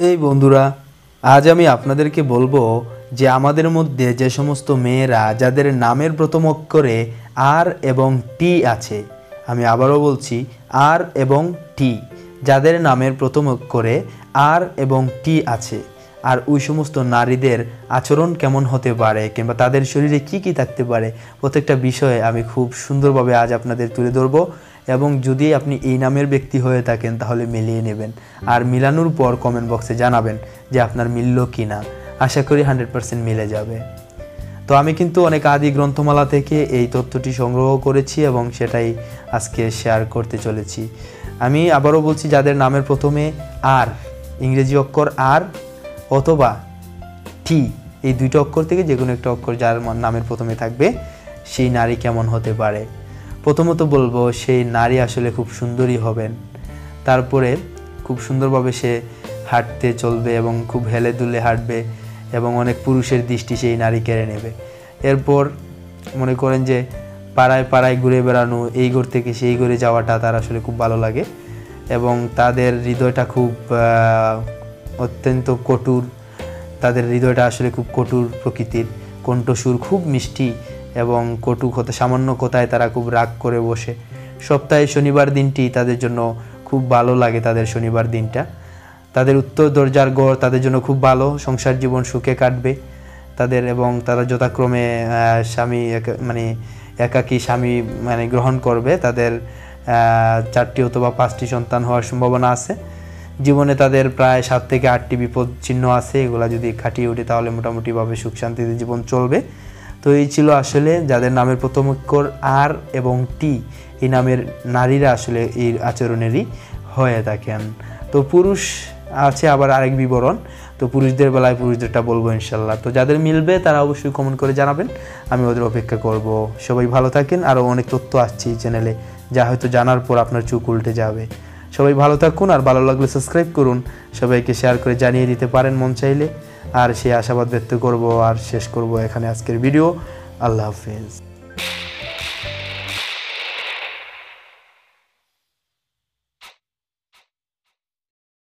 এই বন্ধুরা, আজ আমি আপনাদেরকে বলবো যে আমাদের মধ্যে যে সমস্ত মেয়েরা যাদের নামের প্রথম অক্ষরে আর এবং টি আছে, আমি আবারও বলছি আর এবং টি, যাদের নামের প্রথম অক্ষরে আর এবং টি আছে, আর ওই সমস্ত নারীদের আচরণ কেমন হতে পারে কিংবা তাদের শরীরে কি কি থাকতে পারে, প্রত্যেকটা বিষয়ে আমি খুব সুন্দরভাবে আজ আপনাদের তুলে ধরবো। এবং যদি আপনি এই নামের ব্যক্তি হয়ে থাকেন তাহলে মিলিয়ে নেবেন, আর মিলানোর পর কমেন্ট বক্সে জানাবেন যে আপনার মিলল কি না। আশা করি 100% মিলে যাবে। তো আমি কিন্তু অনেক আদি গ্রন্থমালা থেকে এই তথ্যটি সংগ্রহ করেছি এবং সেটাই আজকে শেয়ার করতে চলেছি। আমি আবারও বলছি, যাদের নামের প্রথমে আর, ইংরেজি অক্ষর আর অথবা টি, এই দুইটা অক্ষর থেকে যে কোনো একটা অক্ষর যার নামের প্রথমে থাকবে, সেই নারী কেমন হতে পারে। প্রথমত বলবো, সেই নারী আসলে খুব সুন্দরী হবেন। তারপরে খুব সুন্দরভাবে সে হাঁটতে চলবে এবং খুব হেলে দুলে হাঁটবে এবং অনেক পুরুষের দৃষ্টি সেই নারী কেড়ে নেবে। এরপর মনে করেন যে পাড়ায় পাড়ায় ঘুরে বেড়ানো, এই ঘর থেকে সেই ঘরে যাওয়াটা তার আসলে খুব ভালো লাগে এবং তাদের হৃদয়টা খুব অত্যন্ত কঠোর। তাদের হৃদয়টা আসলে খুব কঠোর প্রকৃতির, কণ্ঠসুর খুব মিষ্টি এবং কটু কথা, সামান্য কথায় তারা খুব রাগ করে বসে। সপ্তাহে শনিবার দিনটি তাদের জন্য খুব ভালো লাগে। তাদের শনিবার দিনটা, তাদের উত্তর দরজার ঘর তাদের জন্য খুব ভালো, সংসার জীবন সুখে কাটবে তাদের এবং তারা যথাক্রমে স্বামী একাকী স্বামী গ্রহণ করবে। তাদের 4টি অথবা 5টি সন্তান হওয়ার সম্ভাবনা আছে। জীবনে তাদের প্রায় 7 থেকে 8টি বিপদ চিহ্ন আছে, এগুলা যদি কাটিয়ে ওঠে তাহলে মোটামুটিভাবে সুখ শান্তিতে জীবন চলবে। তো এই ছিল আসলে যাদের নামের প্রথম অক্ষর আর এবং টি, এই নামের নারীরা আসলে এই আচরণেরই হয়ে থাকেন। তো পুরুষ আছে আবার আরেক বিবরণ, তো পুরুষদের বেলায় পুরুষদেরটা বলবো ইনশাল্লাহ। তো যাদের মিলবে তারা অবশ্যই কমেন্ট করে জানাবেন, আমি ওদের অপেক্ষা করব। সবাই ভালো থাকেন। আরও অনেক তথ্য আসছে এই চ্যানেলে, যা হয়তো জানার পর আপনার চোখ উল্টে যাবে। সবাই ভালো থাকুন, আর ভালো লাগলে সাবস্ক্রাইব করুন, সবাইকে শেয়ার করে জানিয়ে দিতে পারেন মন চাইলে। আর সেই আশাবাদ ব্যক্ত করব আর শেষ করব এখানে আজকের ভিডিও। আল্লাহ হাফেজ।